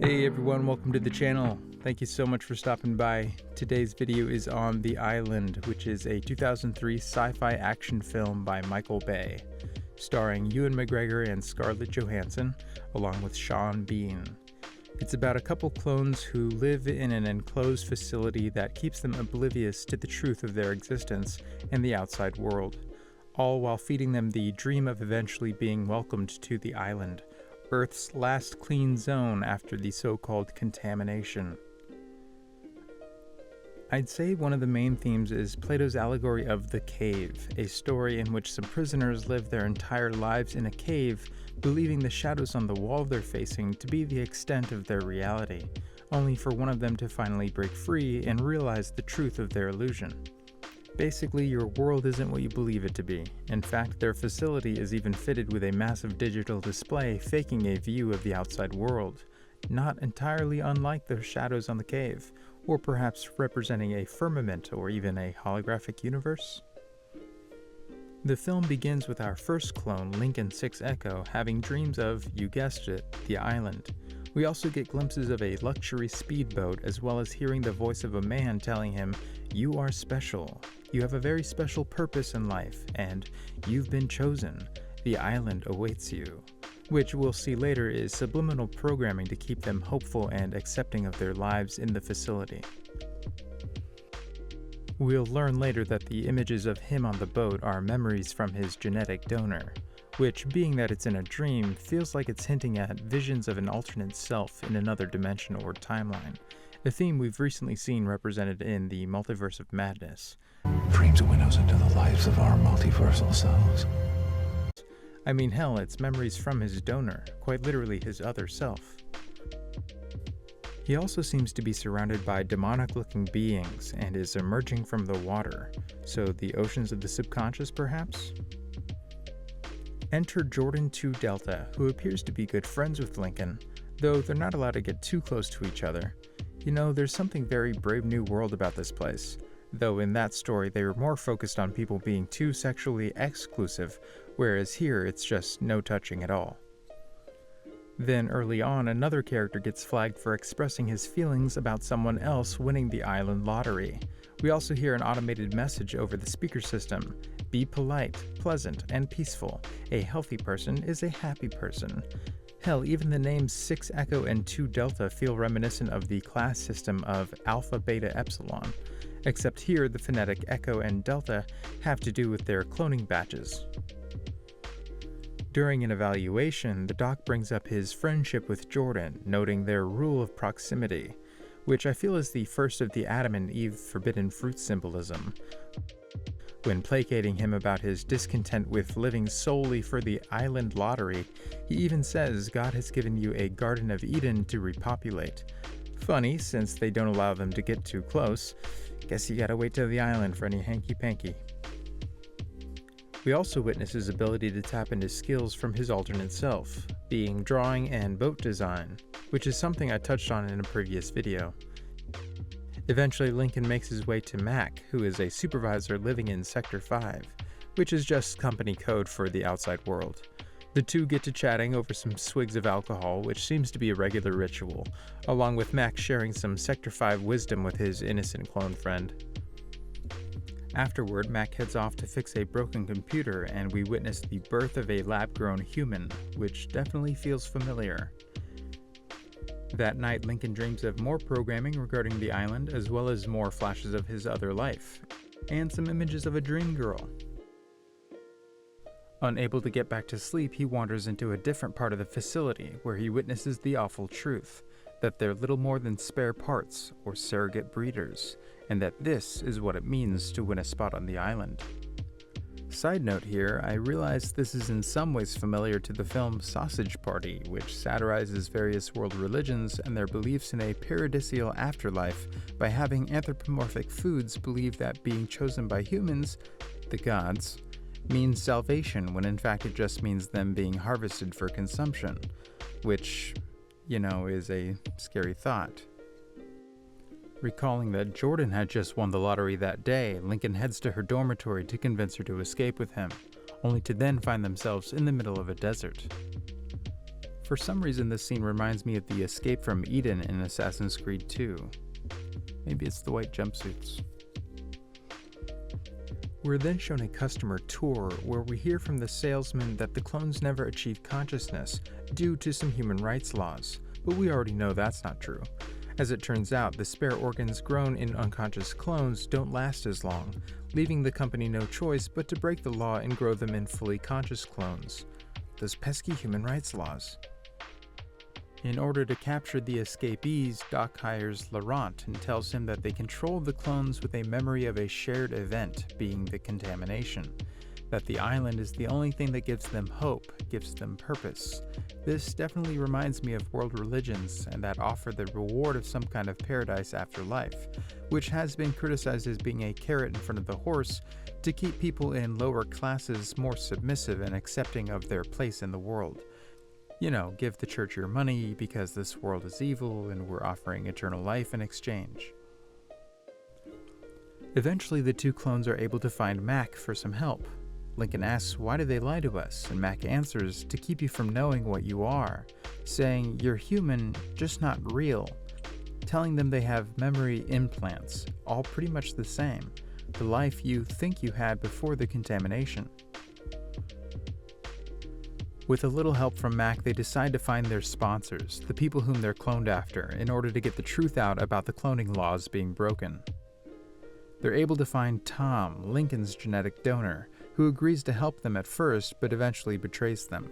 Hey everyone, welcome to the channel. Thank you so much for stopping by. Today's video is on The Island, which is a 2003 sci-fi action film by Michael Bay, starring Ewan McGregor and Scarlett Johansson, along with Sean Bean. It's about a couple clones who live in an enclosed facility that keeps them oblivious to the truth of their existence and the outside world, all while feeding them the dream of eventually being welcomed to the island, Earth's last clean zone after the so-called contamination. I'd say one of the main themes is Plato's allegory of the cave, a story in which some prisoners live their entire lives in a cave, believing the shadows on the wall they're facing to be the extent of their reality, only for one of them to finally break free and realize the truth of their illusion. Basically, your world isn't what you believe it to be. In fact, their facility is even fitted with a massive digital display faking a view of the outside world, not entirely unlike the shadows on the cave, or perhaps representing a firmament or even a holographic universe. The film begins with our first clone, Lincoln 6 Echo, having dreams of, you guessed it, the island. We also get glimpses of a luxury speedboat, as well as hearing the voice of a man telling him, "You are special. You have a very special purpose in life, and you've been chosen. The island awaits you," which we'll see later is subliminal programming to keep them hopeful and accepting of their lives in the facility. We'll learn later that the images of him on the boat are memories from his genetic donor, which, being that it's in a dream, feels like it's hinting at visions of an alternate self in another dimension or timeline, a theme we've recently seen represented in the Multiverse of Madness. Dreams are windows into the lives of our multiversal selves. I mean, hell, it's memories from his donor, quite literally his other self. He also seems to be surrounded by demonic-looking beings and is emerging from the water, so the oceans of the subconscious, perhaps? Enter Jordan 2 Delta, who appears to be good friends with Lincoln, though they're not allowed to get too close to each other. You know, there's something very Brave New World about this place, though in that story they were more focused on people being too sexually exclusive, whereas here it's just no touching at all. Then early on, another character gets flagged for expressing his feelings about someone else winning the island lottery. We also hear an automated message over the speaker system: "Be polite, pleasant, and peaceful. A healthy person is a happy person." Hell, even the names 6 Echo and 2 Delta feel reminiscent of the class system of Alpha, Beta, Epsilon, except here the phonetic Echo and Delta have to do with their cloning batches. During an evaluation, the doc brings up his friendship with Jordan, noting their rule of proximity, which I feel is the first of the Adam and Eve forbidden fruit symbolism. When placating him about his discontent with living solely for the island lottery, he even says God has given you a Garden of Eden to repopulate. Funny, since they don't allow them to get too close. Guess you gotta wait till the island for any hanky-panky. We also witness his ability to tap into skills from his alternate self, being drawing and boat design, which is something I touched on in a previous video. Eventually, Lincoln makes his way to Mac, who is a supervisor living in Sector 5, which is just company code for the outside world. The two get to chatting over some swigs of alcohol, which seems to be a regular ritual, along with Mac sharing some Sector 5 wisdom with his innocent clone friend. Afterward, Mac heads off to fix a broken computer, and we witness the birth of a lab-grown human, which definitely feels familiar. That night, Lincoln dreams of more programming regarding the island, as well as more flashes of his other life, and some images of a dream girl. Unable to get back to sleep, he wanders into a different part of the facility, where he witnesses the awful truth, that they're little more than spare parts, or surrogate breeders, and that this is what it means to win a spot on the island. Side note here, I realize this is in some ways familiar to the film Sausage Party, which satirizes various world religions and their beliefs in a paradisial afterlife by having anthropomorphic foods believe that being chosen by humans, the gods, means salvation, when in fact it just means them being harvested for consumption, which, you know, is a scary thought. Recalling that Jordan had just won the lottery that day, Lincoln heads to her dormitory to convince her to escape with him, only to then find themselves in the middle of a desert. For some reason, this scene reminds me of the escape from Eden in Assassin's Creed 2. Maybe it's the white jumpsuits. We're then shown a customer tour where we hear from the salesman that the clones never achieve consciousness due to some human rights laws, but we already know that's not true. As it turns out, the spare organs grown in unconscious clones don't last as long, leaving the company no choice but to break the law and grow them in fully conscious clones. Those pesky human rights laws. In order to capture the escapees, Doc hires Laurent and tells him that they control the clones with a memory of a shared event, being the contamination. That the island is the only thing that gives them hope, gives them purpose. This definitely reminds me of world religions and that offer the reward of some kind of paradise after life, which has been criticized as being a carrot in front of the horse to keep people in lower classes more submissive and accepting of their place in the world. You know, give the church your money because this world is evil and we're offering eternal life in exchange. Eventually, the two clones are able to find Mac for some help. Lincoln asks, why do they lie to us? And Mac answers, to keep you from knowing what you are, saying you're human, just not real, telling them they have memory implants, all pretty much the same, the life you think you had before the contamination. With a little help from Mac, they decide to find their sponsors, the people whom they're cloned after, in order to get the truth out about the cloning laws being broken. They're able to find Tom, Lincoln's genetic donor, who agrees to help them at first, but eventually betrays them.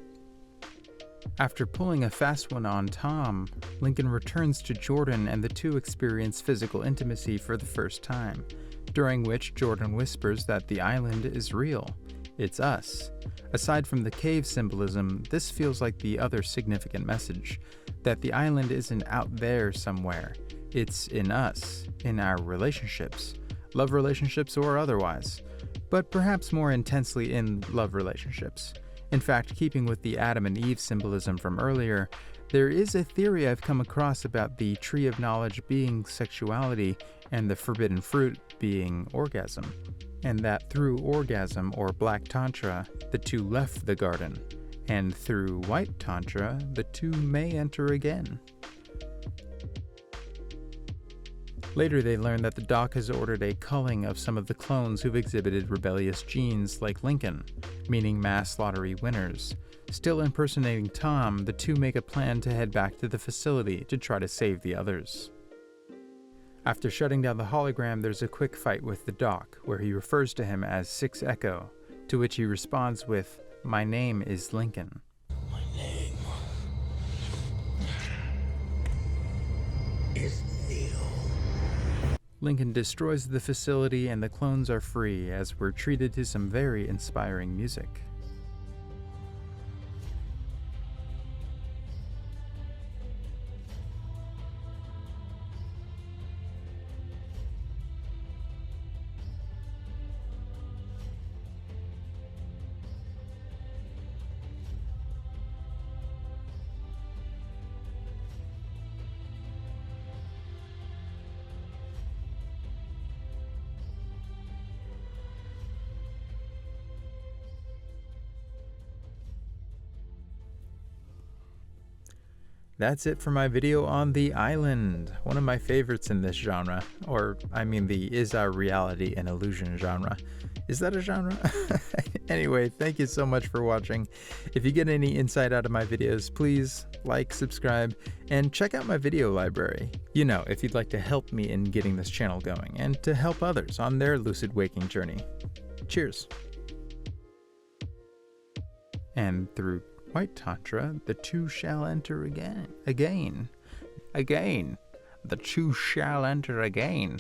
After pulling a fast one on Tom, Lincoln returns to Jordan and the two experience physical intimacy for the first time, during which Jordan whispers that the island is real. It's us. Aside from the cave symbolism, this feels like the other significant message, that the island isn't out there somewhere. It's in us, in our relationships, love relationships or otherwise, but perhaps more intensely in love relationships. In fact, keeping with the Adam and Eve symbolism from earlier, there is a theory I've come across about the tree of knowledge being sexuality and the forbidden fruit being orgasm, and that through orgasm or black tantra, the two left the garden, and through white tantra, the two may enter again. Later they learn that the doc has ordered a culling of some of the clones who've exhibited rebellious genes like Lincoln, meaning mass lottery winners. Still impersonating Tom, the two make a plan to head back to the facility to try to save the others. After shutting down the hologram, there's a quick fight with the doc, where he refers to him as 6 Echo, to which he responds with, "My name is Lincoln." My name is Neil. Lincoln destroys the facility and the clones are free as we're treated to some very inspiring music. That's it for my video on The Island, one of my favorites in this genre, or I mean the is our reality an illusion genre. Is that a genre? Anyway, thank you so much for watching. If you get any insight out of my videos, please like, subscribe, and check out my video library. You know, if you'd like to help me in getting this channel going, and to help others on their lucid waking journey. Cheers. And through white tantra, the two shall enter again. The two shall enter again.